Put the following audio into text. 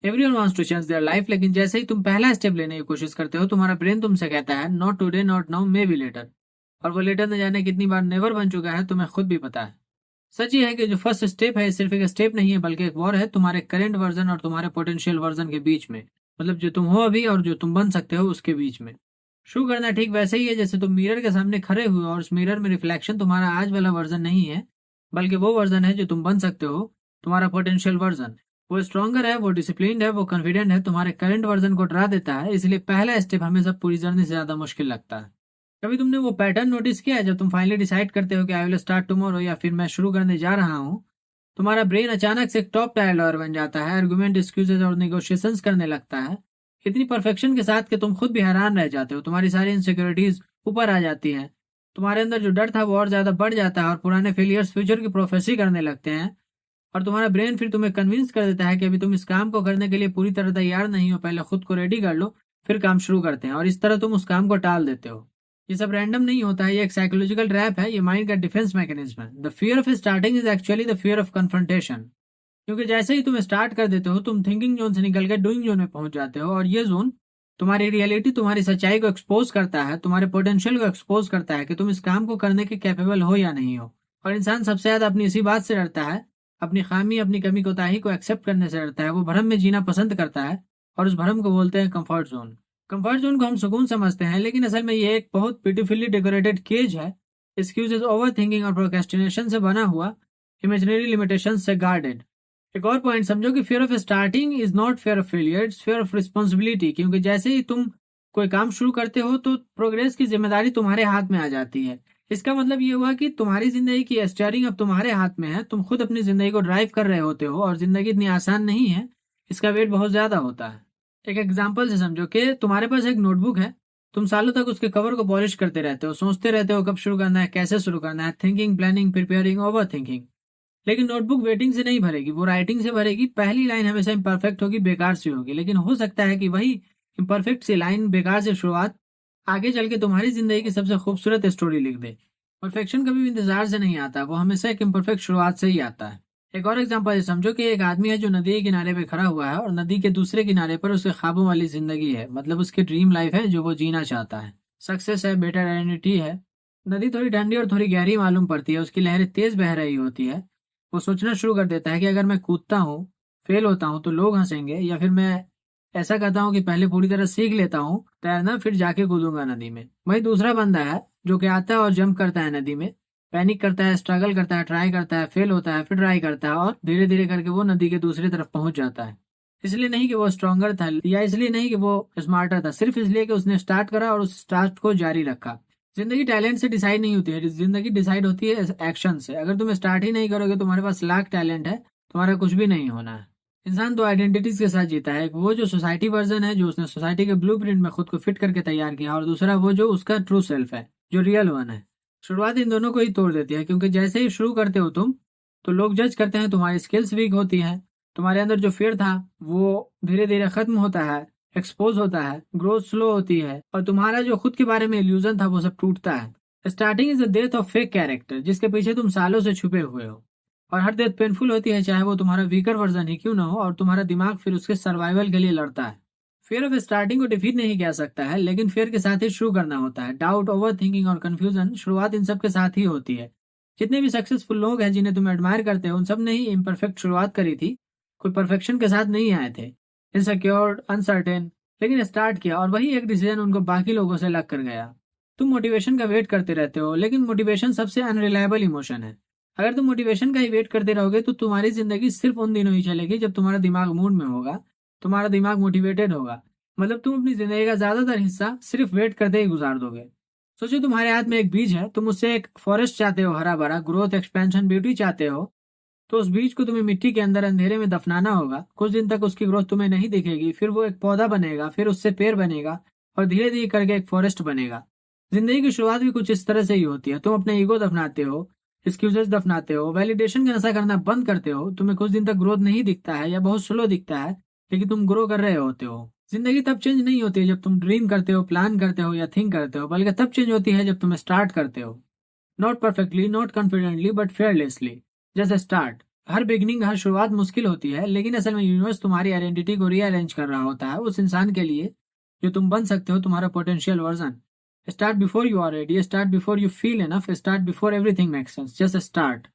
Everyone wants to change their life, लेकिन जैसे ही तुम पहला स्टेप लेने की कोशिश करते हो, तुम्हारा ब्रेन तुमसे कहता है not today, not now, maybe later. और वो लेटर न जाने कितनी बार नेवर बन चुका है, तुम्हें खुद भी पता है। सच ये है कि जो फर्स्ट स्टेप है सिर्फ एक स्टेप नहीं है, बल्कि एक वॉर है तुम्हारे करंट वर्जन और तुम्हारे पोटेंशियल वर्जन के बीच में। मतलब जो तुम हो अभी और जो तुम बन सकते हो उसके बीच में। शुरू करना ठीक वैसे ही है जैसे तुम मिरर के सामने खड़े हुए हो और उस मिरर में रिफ्लेक्शन तुम्हारा आज वाला वर्जन नहीं है, बल्कि वो वर्जन है जो तुम बन सकते हो, तुम्हारा पोटेंशियल वर्जन। वो स्ट्रॉन्गर है, वो डिसिप्लिन्ड है, वो कॉन्फिडेंट है, तुम्हारे करंट वर्जन को डरा देता है। इसलिए पहला स्टेप हमेशा पूरी जर्नी से ज्यादा मुश्किल लगता है। कभी तुमने वो पैटर्न नोटिस किया है जब तुम फाइनली डिसाइड करते हो कि आई विल स्टार्ट टुमारो या फिर मैं शुरू करने जा रहा हूँ, तुम्हारा ब्रेन अचानक से एक टॉप टायर लॉयर बन जाता है, आर्गुमेंट, एक्सक्यूजेज और नेगोशिएशंस करने लगता है, इतनी परफेक्शन के साथ कि तुम खुद भी हैरान रह जाते हो। तुम्हारी सारी इनसिक्योरिटीज ऊपर आ जाती हैं, तुम्हारे अंदर जो डर था वो और ज्यादा बढ़ जाता है और पुराने फेलियर्स फ्यूचर की प्रोफेसी करने लगते हैं। और तुम्हारा ब्रेन फिर तुम्हें कन्विंस कर देता है कि अभी तुम इस काम को करने के लिए पूरी तरह तैयार नहीं हो, पहले खुद को रेडी कर लो, फिर काम शुरू करते हैं। और इस तरह तुम उस काम को टाल देते हो। ये सब रैंडम नहीं होता है, ये एक साइकोलॉजिकल ट्रैप है, ये माइंड का डिफेंस मैकेनिज्म है। The fear of starting is actually the fear of confrontation. क्योंकि जैसे ही तुम स्टार्ट कर देते हो, तुम थिंकिंग जोन से निकल के डूइंग जोन में पहुंच जाते हो, और ये जोन तुम्हारी रियलिटी, तुम्हारी सच्चाई को एक्सपोज करता है, तुम्हारे पोटेंशियल को एक्सपोज करता है कि तुम इस काम को करने के कैपेबल हो या नहीं हो। और इंसान सबसे ज्यादा अपनी इसी बात से डरता है, अपनी खामी, अपनी कमी कोताही को एक्सेप्ट करने से डरता है। वो भ्रम में जीना पसंद करता है, और उस भ्रम को बोलते हैं कंफर्ट जोन। कंफर्ट जोन को हम सुकून समझते हैं, लेकिन असल में ये एक बहुत ब्यूटीफुली डेकोरेटेड केज है, एक्सक्यूजेस, ओवर थिंकिंग और प्रोक्रेस्टिनेशन से बना हुआ, इमेजिनरी लिमिटेशन से गार्डेड। एक और पॉइंट समझो कि fear of starting is not fear of failure, it's fear of responsibility. क्योंकि जैसे ही तुम कोई काम शुरू करते हो तो प्रोग्रेस की जिम्मेदारी तुम्हारे हाथ में आ जाती है। इसका मतलब ये हुआ कि तुम्हारी जिंदगी की स्टीयरिंग अब तुम्हारे हाथ में है, तुम खुद अपनी जिंदगी को ड्राइव कर रहे होते हो। और जिंदगी इतनी आसान नहीं है, इसका वेट बहुत ज्यादा होता है। एक एग्जाम्पल से समझो कि तुम्हारे पास एक नोटबुक है, तुम सालों तक उसके कवर को पॉलिश करते रहते हो, सोचते रहते हो कब शुरू करना है, कैसे शुरू करना है, thinking, planning, preparing, over thinking. लेकिन नोटबुक वेटिंग से नहीं भरेगी, वो राइटिंग से भरेगी। पहली लाइन हमेशा इम्परफेक्ट होगी, बेकार सी होगी, लेकिन हो सकता है कि वही इम्परफेक्ट सी लाइन, बेकार से शुरुआत, आगे चल के तुम्हारी जिंदगी की सबसे खूबसूरत स्टोरी लिख दे। परफेक्शन कभी भी इंतजार से नहीं आता, वो हमेशा एक इम्परफेक्ट शुरुआत से ही आता है। एक और एग्जांपल समझो कि एक आदमी है जो नदी के किनारे पे खड़ा हुआ है, और नदी के दूसरे किनारे पर उसके ख्वाबों वाली जिंदगी है, मतलब उसकी ड्रीम लाइफ है जो वो जीना चाहता है। सक्सेस है, बेटर आइडेंटिटी है। नदी थोड़ी ठंडी और थोड़ी गहरी मालूम पड़ती है, उसकी लहरें तेज बह रही होती है। वो सोचना शुरू कर देता है कि अगर मैं कूदता हूँ, फेल होता हूँ तो लोग हंसेंगे, या फिर मैं ऐसा करता हूँ कि पहले पूरी तरह सीख लेता हूँ तैरना, फिर जाके कूदूंगा नदी में। वही दूसरा बंदा है जो कि आता है और जंप करता है नदी में, पैनिक करता है, स्ट्रगल करता है, ट्राई करता है, फेल होता है, फिर ट्राई करता है, और धीरे धीरे करके वो नदी के दूसरी तरफ पहुंच जाता है। इसलिए नहीं कि वो स्ट्रांगर था, या इसलिए नहीं कि वो स्मार्टर था, सिर्फ इसलिए कि उसने स्टार्ट करा और उस स्टार्ट को जारी रखा। जिंदगी टैलेंट से डिसाइड नहीं होती है, जिंदगी डिसाइड होती है एक्शन से। अगर तुम स्टार्ट ही नहीं करोगे, तुम्हारे पास लाख टैलेंट है, तुम्हारा कुछ भी नहीं होना है। इंसान दो आइडेंटिटीज के साथ जीता है, एक वो जो सोसाइटी वर्जन है, जो उसने सोसाइटी के ब्लूप्रिंट में खुद को फिट करके तैयार किया, और दूसरा वो जो उसका ट्रू सेल्फ है, जो रियल वन है। शुरुआत इन दोनों को ही तोड़ देती है, क्योंकि जैसे ही शुरू करते हो तुम, तो लोग जज करते हैं, तुम्हारी स्किल्स वीक होती हैं, तुम्हारे अंदर जो फियर था वो धीरे धीरे खत्म होता है, एक्सपोज होता है, ग्रोथ स्लो होती है, और तुम्हारा जो खुद के बारे में इल्यूजन था वो सब टूटता है। Starting is the death of fake character, जिसके पीछे तुम सालों से छुपे हुए हो। और हर डेथ पेनफुल होती है, चाहे वो तुम्हारा वीकर वर्जन ही क्यों ना हो, और तुम्हारा दिमाग फिर उसके सर्वाइवल के लिए लड़ता है। फियर ऑफ स्टार्टिंग को डिफीट नहीं किया सकता है, लेकिन फियर के साथ ही शुरू करना होता है। डाउट, ओवर थिंकिंग और कंफ्यूजन, शुरुआत इन सब के साथ ही होती है। जितने भी सक्सेसफुल लोग हैं जिन्हें तुम एडमायर करते हो, उन सब ने ही इम्परफेक्ट शुरुआत करी थी, कोई परफेक्शन के साथ नहीं आए थे। इनसिक्योर, अनसर्टेन, लेकिन स्टार्ट किया, और वही एक डिसीजन उनको बाकी लोगों से लग कर गया। तुम मोटिवेशन का वेट करते रहते हो, लेकिन मोटिवेशन सबसे अनरिलायबल इमोशन है। अगर तुम मोटिवेशन का ही वेट करते रहोगे तो तुम्हारी जिंदगी सिर्फ उन दिनों ही चलेगी जब तुम्हारा दिमाग मूड में होगा, तुम्हारा दिमाग मोटिवेटेड होगा। मतलब तुम अपनी जिंदगी का ज्यादातर हिस्सा सिर्फ वेट करते ही गुजार दोगे। सोचो तुम्हारे हाथ में एक बीज है, तुम उससे एक फॉरेस्ट चाहते हो, हरा भरा, ग्रोथ, एक्सपेंशन, ब्यूटी चाहते हो। तो उस बीज को तुम्हें मिट्टी के अंदर अंधेरे में दफनाना होगा। कुछ दिन तक उसकी ग्रोथ तुम्हें नहीं दिखेगी, फिर वो एक पौधा बनेगा, फिर उससे पेड़ बनेगा, और धीरे धीरे करके एक फॉरेस्ट बनेगा। जिंदगी की शुरुआत भी कुछ इस तरह से ही होती है। तुम अपने ईगो दफनाते हो, एक्सक्यूजेस दफनाते हो, वैलिडेशन का नशा करना बंद करते हो। तुम्हें कुछ दिन तक ग्रोथ नहीं दिखता है, या बहुत स्लो दिखता है, लेकिन तुम ग्रो कर रहे होते हो। जिंदगी तब चेंज नहीं होती है जब तुम ड्रीम करते हो, प्लान करते हो, या थिंक करते हो, बल्कि तब चेंज होती है जब तुम स्टार्ट करते हो। Not perfectly, not confidently, but fearlessly. जैसे स्टार्ट, हर बिगनिंग, हर शुरुआत मुश्किल होती है, लेकिन असल में यूनिवर्स तुम्हारी आइडेंटिटी को रीअरेंज कर रहा होता है उस इंसान के लिए जो तुम बन सकते हो, तुम्हारा potential version. Start before you are ready, start before you feel enough, start before everything makes sense, just start.